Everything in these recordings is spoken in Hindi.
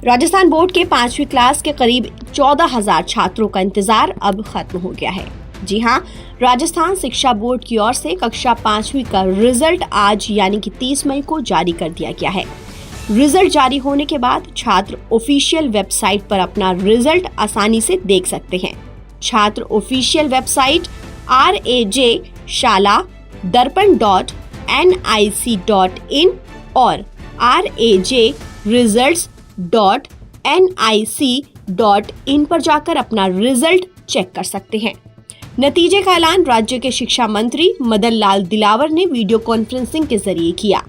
राजस्थान बोर्ड के 5वीं क्लास के करीब 14,000 छात्रों का इंतजार अब खत्म हो गया है। जी हां, राजस्थान शिक्षा बोर्ड की ओर से कक्षा 5वीं का रिजल्ट आज यानी कि 30 मई को जारी कर दिया गया है। रिजल्ट जारी होने के बाद छात्र ऑफिशियल वेबसाइट पर अपना रिजल्ट आसानी से देख सकते हैं। छात्र ऑफिशियल वेबसाइट rajshala.darpan.nic.in और rajresults.nic.in पर जाकर अपना रिजल्ट चेक कर सकते हैं। नतीजे का ऐलान राज्य के शिक्षा मंत्री मदन लाल दिलावर ने वीडियो कॉन्फ्रेंसिंग के जरिए किया।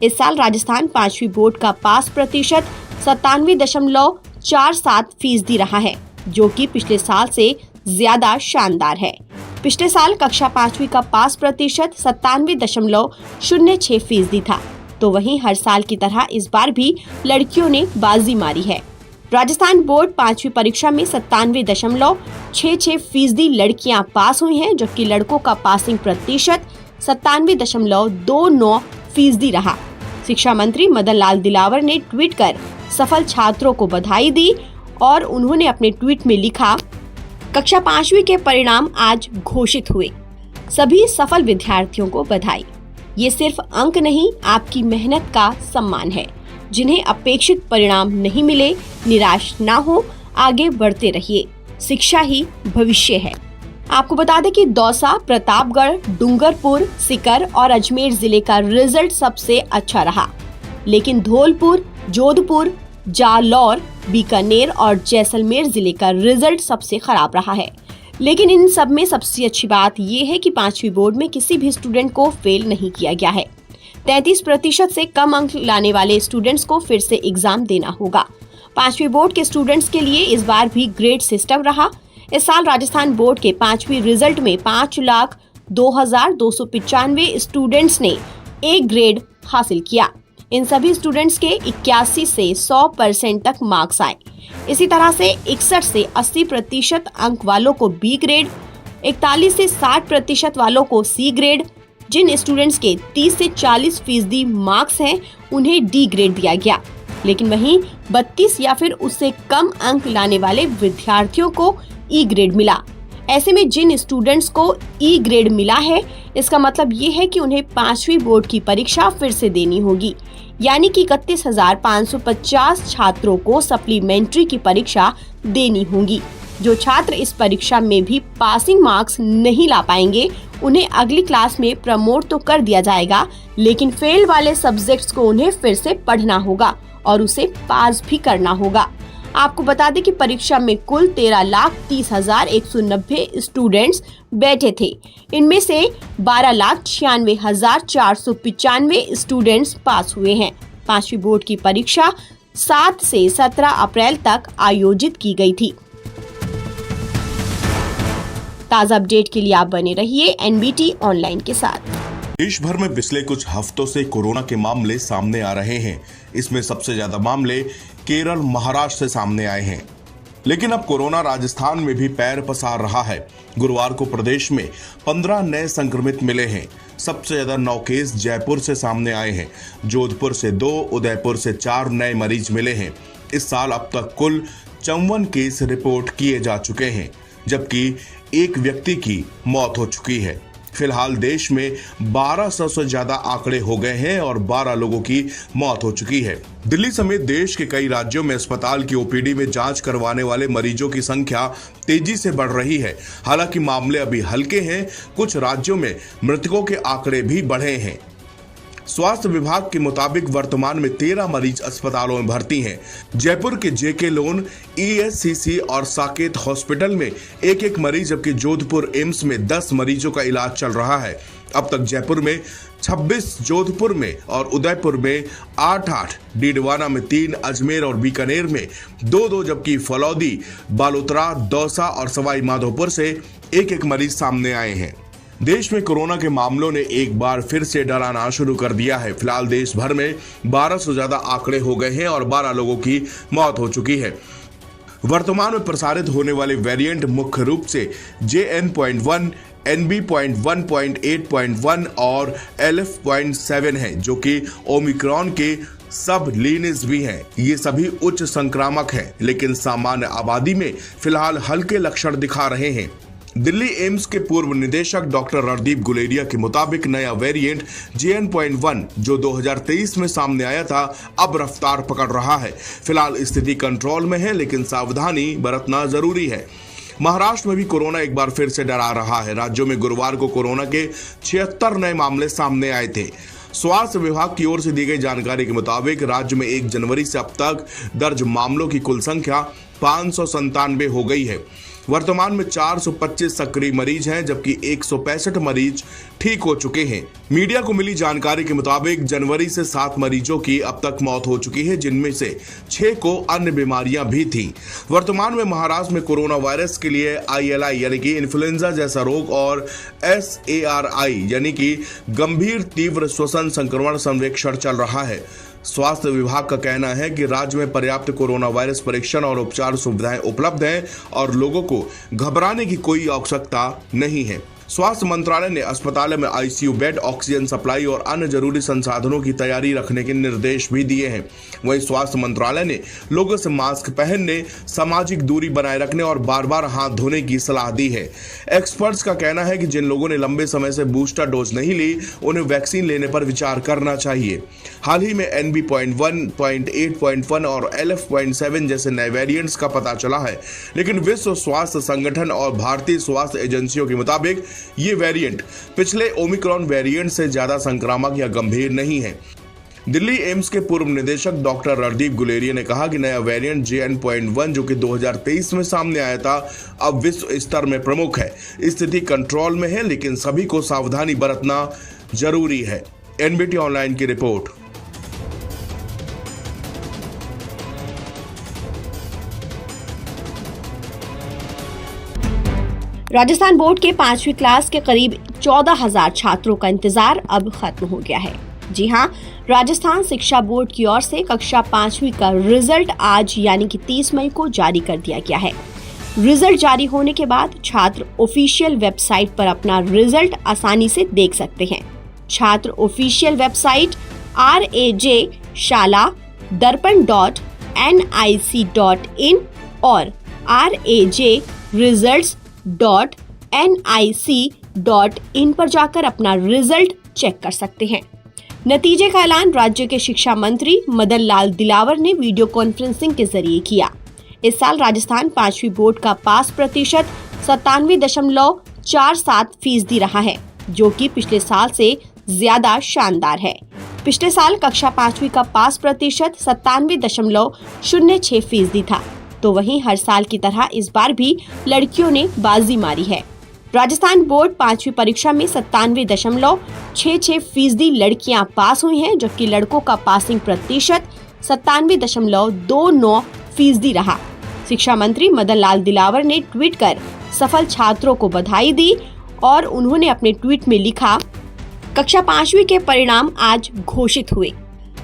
इस साल राजस्थान 5वीं बोर्ड का पास प्रतिशत 97.47% रहा है, जो कि पिछले साल से ज्यादा शानदार है। पिछले साल कक्षा 5वीं का पास प्रतिशत 97.06% था, तो वहीं हर साल की तरह इस बार भी लड़कियों ने बाजी मारी है। राजस्थान बोर्ड 5वीं परीक्षा में 97.66% लड़कियां पास हुई हैं, जबकि लड़कों का पासिंग प्रतिशत 97.29% रहा। शिक्षा मंत्री मदन लाल दिलावर ने ट्वीट कर सफल छात्रों को बधाई दी और उन्होंने अपने ट्वीट में लिखा, कक्षा 5वीं के परिणाम आज घोषित हुए। सभी सफल विद्यार्थियों को बधाई। ये सिर्फ अंक नहीं, आपकी मेहनत का सम्मान है। जिन्हें अपेक्षित परिणाम नहीं मिले, निराश ना हो, आगे बढ़ते रहिए। शिक्षा ही भविष्य है। आपको बता दें कि दौसा, प्रतापगढ़, डूंगरपुर, सीकर और अजमेर जिले का रिजल्ट सबसे अच्छा रहा, लेकिन धौलपुर, जोधपुर, जालौर, बीकानेर और जैसलमेर जिले का रिजल्ट सबसे खराब रहा है। लेकिन इन सब में सबसे अच्छी बात ये है कि 5वीं बोर्ड में किसी भी स्टूडेंट को फेल नहीं किया गया है। 33% से कम अंक लाने वाले स्टूडेंट्स को फिर से एग्जाम देना होगा। 5वीं बोर्ड के स्टूडेंट्स के लिए इस बार भी ग्रेड सिस्टम रहा। इस साल राजस्थान बोर्ड के 5वीं रिजल्ट में 5,02,295 स्टूडेंट्स ने ए ग्रेड हासिल किया। इन सभी स्टूडेंट्स के 81 से 100% तक मार्क्स आए। इसी तरह से 61 से 80% अंक वालों को बी ग्रेड, 41 से 60% वालों को सी ग्रेड, जिन स्टूडेंट्स के 30 से 40% मार्क्स हैं उन्हें डी ग्रेड दिया गया। लेकिन वहीं 32 या फिर उससे कम अंक लाने वाले विद्यार्थियों को ई ग्रेड मिला। ऐसे में जिन स्टूडेंट्स को ई ग्रेड मिला है, इसका मतलब ये है कि उन्हें 5वीं बोर्ड की परीक्षा फिर से देनी होगी, यानी कि 31,550 छात्रों को सप्लीमेंट्री की परीक्षा देनी होगी। जो छात्र इस परीक्षा में भी पासिंग मार्क्स नहीं ला पाएंगे, उन्हें अगली क्लास में प्रमोट तो कर दिया जाएगा, लेकिन फेल वाले सब्जेक्ट्स को उन्हें फिर से पढ़ना होगा और उसे पास भी करना होगा। आपको बता दें कि परीक्षा में कुल 13,30,190 स्टूडेंट्स बैठे थे। इनमें से 12,96,495 स्टूडेंट्स पास हुए हैं। 5वीं बोर्ड की परीक्षा 7 से 17 अप्रैल तक आयोजित की गई थी। ताज़ा अपडेट के लिए आप बने रहिए एनबीटी ऑनलाइन के साथ। देश भर में पिछले कुछ हफ्तों से कोरोना के मामले सामने आ रहे हैं। इसमें सबसे ज्यादा मामले केरल, महाराष्ट्र से सामने आए हैं, लेकिन अब कोरोना राजस्थान में भी पैर पसार रहा है। गुरुवार को प्रदेश में 15 नए संक्रमित मिले हैं। सबसे ज्यादा 9 केस जयपुर से सामने आए हैं। जोधपुर से 2, उदयपुर से 4 नए मरीज मिले हैं। इस साल अब तक कुल 54 केस रिपोर्ट किए जा चुके हैं, जबकि एक व्यक्ति की मौत हो चुकी है। फिलहाल देश में 1200 से ज्यादा आंकड़े हो गए हैं और 12 लोगों की मौत हो चुकी है। दिल्ली समेत देश के कई राज्यों में अस्पताल की ओपीडी में जांच करवाने वाले मरीजों की संख्या तेजी से बढ़ रही है। हालांकि मामले अभी हल्के हैं। कुछ राज्यों में मृतकों के आंकड़े भी बढ़े हैं। स्वास्थ्य विभाग के मुताबिक वर्तमान में 13 मरीज अस्पतालों में भर्ती हैं। जयपुर के जेके लोन, ईएससीसी और साकेत हॉस्पिटल में एक मरीज, जबकि जोधपुर एम्स में 10 मरीजों का इलाज चल रहा है। अब तक जयपुर में 26, जोधपुर में और उदयपुर में 8, डीडवाना में 3, अजमेर और बीकानेर में 2, जबकि फलौदी, बालोतरा, दौसा और सवाई माधोपुर से एक मरीज सामने आए हैं। देश में कोरोना के मामलों ने एक बार फिर से डराना शुरू कर दिया है। फिलहाल देश भर में 1200 से ज्यादा आंकड़े हो गए हैं और 12 लोगों की मौत हो चुकी है। वर्तमान में प्रसारित होने वाले वेरिएंट मुख्य रूप से JN.1, NB.1.8.1 और LF.7 है, जो कि ओमिक्रॉन के सब लीनिस भी हैं। ये सभी उच्च संक्रामक हैं, लेकिन सामान्य आबादी में फिलहाल हल्के लक्षण दिखा रहे हैं। दिल्ली एम्स के पूर्व निदेशक डॉक्टर रणदीप गुलेरिया के मुताबिक नया वेरिएंट JN.1 जो 2023 में सामने आया था, अब रफ्तार पकड़ रहा है। फिलहाल स्थिति कंट्रोल में है, लेकिन सावधानी बरतना जरूरी है। महाराष्ट्र में भी कोरोना एक बार फिर से डरा रहा है। राज्यों में गुरुवार को कोरोना के 76 नए मामले सामने आए थे। स्वास्थ्य विभाग की ओर से दी गई जानकारी के मुताबिक राज्य में 1 जनवरी से अब तक दर्ज मामलों की कुल संख्या 597 हो गई है। वर्तमान में 425 सक्रिय मरीज हैं, जबकि 165 मरीज ठीक हो चुके हैं। मीडिया को मिली जानकारी के मुताबिक जनवरी से 7 मरीजों की अब तक मौत हो चुकी है, जिनमें से 6 को अन्य बीमारियां भी थीं। वर्तमान में महाराष्ट्र में कोरोना वायरस के लिए ILI यानी कि इन्फ्लुएंजा जैसा रोग और SARI यानी कि गंभीर तीव्र श्वसन संक्रमण सर्वेक्षण चल रहा है। स्वास्थ्य विभाग का कहना है कि राज्य में पर्याप्त कोरोना वायरस परीक्षण और उपचार सुविधाएं उपलब्ध हैं और लोगों को घबराने की कोई आवश्यकता नहीं है। स्वास्थ्य मंत्रालय ने अस्पतालों में ICU बेड, ऑक्सीजन सप्लाई और अन्य जरूरी संसाधनों की तैयारी रखने के निर्देश भी दिए हैं। वहीं स्वास्थ्य मंत्रालय ने लोगों से मास्क पहनने, सामाजिक दूरी बनाए रखने और बार बार हाथ धोने की सलाह दी है। एक्सपर्ट्स का कहना है कि जिन लोगों ने लंबे समय से बूस्टर डोज नहीं ली, उन्हें वैक्सीन लेने पर विचार करना चाहिए। हाल ही में NB.1, 8.1 और LF.7 जैसे नए वेरिएंट्स का पता चला है, लेकिन विश्व स्वास्थ्य संगठन और भारतीय स्वास्थ्य एजेंसियों के मुताबिक ये वेरिएंट पिछले ओमिक्रॉन वेरिएंट से ज्यादा संक्रामक या गंभीर नहीं है। दिल्ली एम्स के पूर्व निदेशक डॉक्टर रणदीप गुलेरिया ने कहा कि नया वेरिएंट JN.1 जो कि 2023 में सामने आया था, अब विश्व स्तर में प्रमुख है। स्थिति कंट्रोल में है, लेकिन सभी को सावधानी बरतना जरूरी है। NBT ऑनलाइन की रिपोर्ट। राजस्थान बोर्ड के 5वीं क्लास के करीब 14,000 छात्रों का इंतजार अब खत्म हो गया है। जी हां, राजस्थान शिक्षा बोर्ड की ओर से कक्षा 5वीं का रिजल्ट आज यानी कि 30 मई को जारी कर दिया गया है। रिजल्ट जारी होने के बाद छात्र ऑफिशियल वेबसाइट पर अपना रिजल्ट आसानी से देख सकते हैं। छात्र ऑफिशियल वेबसाइट rajshala.darpan.nic.in और rajresults.nic.in पर जाकर अपना रिजल्ट चेक कर सकते हैं। नतीजे का ऐलान राज्य के शिक्षा मंत्री मदन लाल दिलावर ने वीडियो कॉन्फ्रेंसिंग के जरिए किया। इस साल राजस्थान 5वीं बोर्ड का पास प्रतिशत 97.47% रहा है, जो कि पिछले साल से ज्यादा शानदार है। पिछले साल कक्षा 5वीं का पास प्रतिशत 97.06% था, तो वहीं हर साल की तरह इस बार भी लड़कियों ने बाजी मारी है। राजस्थान बोर्ड 5वीं परीक्षा में 97.66% लड़कियां पास हुई हैं, जबकि लड़कों का पासिंग प्रतिशत 97.29% रहा। शिक्षा मंत्री मदन लाल दिलावर ने ट्वीट कर सफल छात्रों को बधाई दी और उन्होंने अपने ट्वीट में लिखा, कक्षा 5वीं के परिणाम आज घोषित हुए।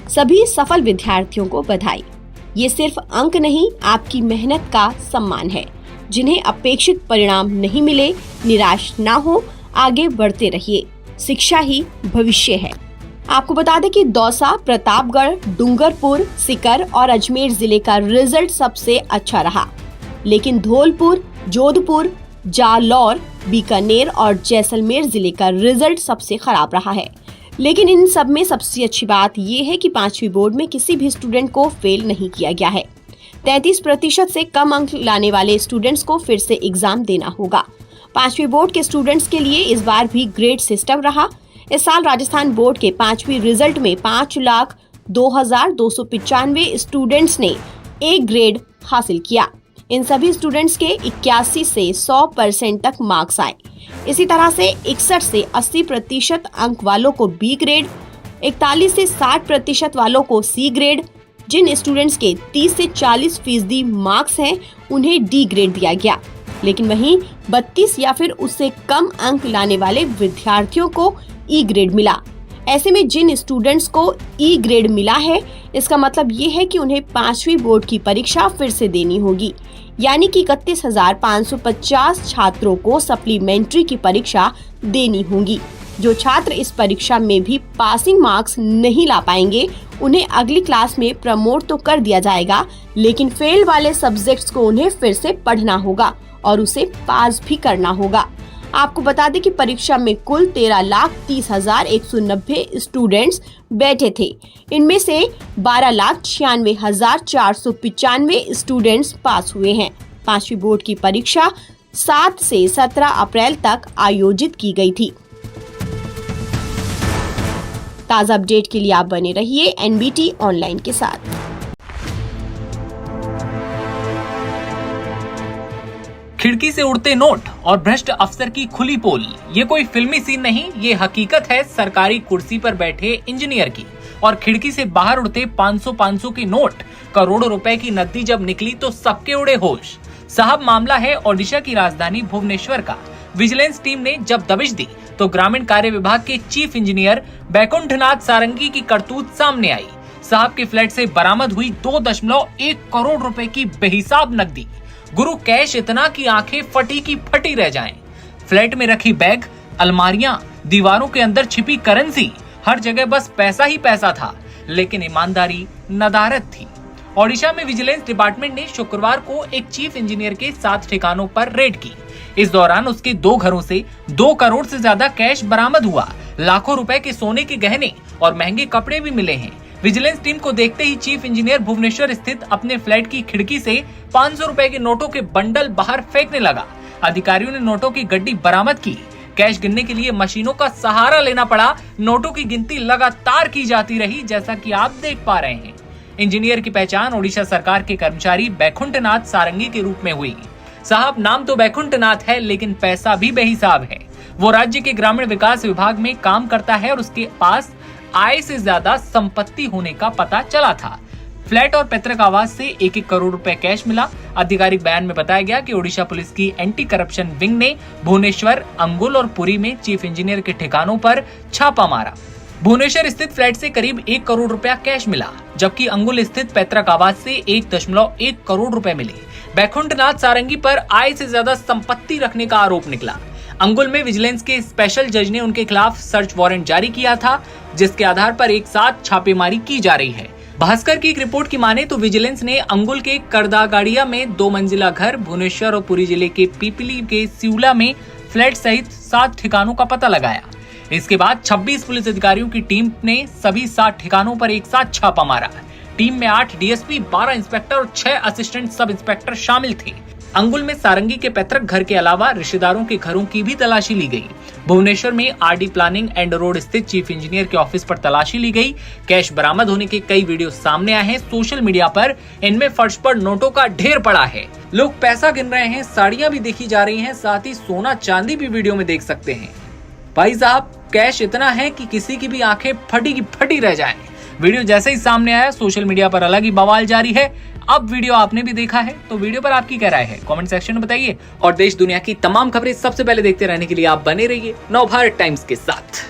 सभी सफल विद्यार्थियों को बधाई। ये सिर्फ अंक नहीं, आपकी मेहनत का सम्मान है। जिन्हें अपेक्षित परिणाम नहीं मिले, निराश ना हो, आगे बढ़ते रहिए। शिक्षा ही भविष्य है। आपको बता दें कि दौसा, प्रतापगढ़, डूंगरपुर, सीकर और अजमेर जिले का रिजल्ट सबसे अच्छा रहा, लेकिन धौलपुर, जोधपुर, जालौर, बीकानेर और जैसलमेर जिले का रिजल्ट सबसे खराब रहा है। लेकिन इन सब में सबसे अच्छी बात ये है कि 5वीं बोर्ड में किसी भी स्टूडेंट को फेल नहीं किया गया है। 33% से कम अंक लाने वाले स्टूडेंट्स को फिर से एग्जाम देना होगा। 5वीं बोर्ड के स्टूडेंट्स के लिए इस बार भी ग्रेड सिस्टम रहा। इस साल राजस्थान बोर्ड के 5वीं रिजल्ट में 5,02,295 स्टूडेंट्स ने ए ग्रेड हासिल किया। इन सभी स्टूडेंट्स के 81 से 100% तक मार्क्स आए। इसी तरह से 61 से 80% अंक वालों को बी ग्रेड, 41 से 60% वालों को सी ग्रेड, जिन स्टूडेंट्स के 30 से 40% मार्क्स हैं उन्हें डी ग्रेड दिया गया। लेकिन वहीं 32 या फिर उससे कम अंक लाने वाले विद्यार्थियों को ई ग्रेड मिला। ऐसे में जिन स्टूडेंट्स को ई ग्रेड मिला है, इसका मतलब ये है कि उन्हें 5वीं बोर्ड की परीक्षा फिर से देनी होगी, यानी कि 31,550 छात्रों को सप्लीमेंट्री की परीक्षा देनी होगी। जो छात्र इस परीक्षा में भी पासिंग मार्क्स नहीं ला पाएंगे उन्हें अगली क्लास में प्रमोट तो कर दिया जाएगा, लेकिन फेल वाले सब्जेक्ट्स को उन्हें फिर से पढ़ना होगा और उसे पास भी करना होगा। आपको बता दें कि परीक्षा में कुल 13,30,190 स्टूडेंट्स बैठे थे। इनमें से 12,96,495 स्टूडेंट्स पास हुए हैं। 5वीं बोर्ड की परीक्षा 7 से 17 अप्रैल तक आयोजित की गई थी। ताज़ा अपडेट के लिए आप बने रहिए एनबीटी ऑनलाइन के साथ। खिड़की से उड़ते नोट और भ्रष्ट अफसर की खुली पोल, ये कोई फिल्मी सीन नहीं, ये हकीकत है सरकारी कुर्सी पर बैठे इंजीनियर की। और खिड़की से बाहर उड़ते 500 के नोट, करोड़ों रुपए की नकदी जब निकली तो सबके उड़े होश। साहब, मामला है ओडिशा की राजधानी भुवनेश्वर का। विजिलेंस टीम ने जब दबिश दी तो ग्रामीण कार्य विभाग के चीफ इंजीनियर बैकुंठनाथ सारंगी की करतूत सामने आई। साहब के फ्लैट से बरामद हुई 2.1 करोड़ रुपए की बेहिसाब नकदी। गुरु कैश इतना कि आंखें फटी की फटी रह जाएं। फ्लैट में रखी बैग, अलमारियां, दीवारों के अंदर छिपी करेंसी, हर जगह बस पैसा ही पैसा था, लेकिन ईमानदारी नदारत थी। ओडिशा में विजिलेंस डिपार्टमेंट ने शुक्रवार को एक चीफ इंजीनियर के 7 ठिकानों पर रेड की। इस दौरान उसके 2 घरों से 2 करोड़ से ज्यादा कैश बरामद हुआ। लाखों रुपए के सोने के गहने और महंगे कपड़े भी मिले हैं। विजिलेंस टीम को देखते ही चीफ इंजीनियर भुवनेश्वर स्थित अपने फ्लैट की खिड़की से 500 रुपए के नोटों के बंडल बाहर फेंकने लगा। अधिकारियों ने नोटों की गड्डी बरामद की। कैश गिनने के लिए मशीनों का सहारा लेना पड़ा। नोटों की गिनती लगातार की जाती रही, जैसा कि आप देख पा रहे हैं। इंजीनियर की पहचान ओडिशा सरकार के कर्मचारी बैकुंठनाथ सारंगी के रूप में हुई। साहब, नाम तो बैकुंठनाथ है, लेकिन पैसा भी बेहिसाब है। वो राज्य के ग्रामीण विकास विभाग में काम करता है और उसके पास आय से ज्यादा संपत्ति होने का पता चला था। फ्लैट और पैतृक आवास से 1-1 करोड़ रुपए कैश मिला। आधिकारिक बयान में बताया गया कि ओडिशा पुलिस की एंटी करप्शन विंग ने भुवनेश्वर, अंगुल और पुरी में चीफ इंजीनियर के ठिकानों पर छापा मारा। भुवनेश्वर स्थित फ्लैट से करीब 1 करोड़ रुपया कैश मिला, जबकि अंगुल स्थित पैतृक आवास से 1.1 करोड़ रुपए मिले। बैकुंठनाथ सारंगी पर आय से ज्यादा संपत्ति रखने का आरोप निकला। अंगुल में विजिलेंस के स्पेशल जज ने उनके खिलाफ सर्च वारंट जारी किया था, जिसके आधार पर एक साथ छापेमारी की जा रही है। भास्कर की एक रिपोर्ट की माने तो विजिलेंस ने अंगुल के करदागाड़िया में 2 मंजिला घर, भुवनेश्वर और पुरी जिले के पीपली के सिउला में फ्लैट सहित 7 ठिकानों का पता लगाया। इसके बाद 26 पुलिस अधिकारियों की टीम ने सभी 7 ठिकानों पर एक साथ छापा मारा। टीम में 8 डीएसपी, 12 इंस्पेक्टर और 6 असिस्टेंट सब इंस्पेक्टर शामिल थे। अंगुल में सारंगी के पैतृक घर के अलावा रिश्तेदारों के घरों की भी तलाशी ली गई। भुवनेश्वर में आरडी प्लानिंग एंड रोड स्थित चीफ इंजीनियर के ऑफिस पर तलाशी ली गई। कैश बरामद होने के कई वीडियो सामने आए हैं सोशल मीडिया पर। इनमें फर्श पर नोटों का ढेर पड़ा है। लोग पैसा गिन रहे हैं, साड़ियां भी देखी जा रही हैं, साथ ही सोना चांदी भी वीडियो में देख सकते हैं। भाई साहब, कैश इतना है कि किसी की भी आंखें फटी की फटी रह जाएं। वीडियो जैसे ही सामने आया सोशल मीडिया पर अलग ही बवाल जारी है। अब वीडियो आपने भी देखा है तो वीडियो पर आपकी क्या राय है कमेंट सेक्शन में बताइए। और देश दुनिया की तमाम खबरें सबसे पहले देखते रहने के लिए आप बने रहिए नवभारत टाइम्स के साथ।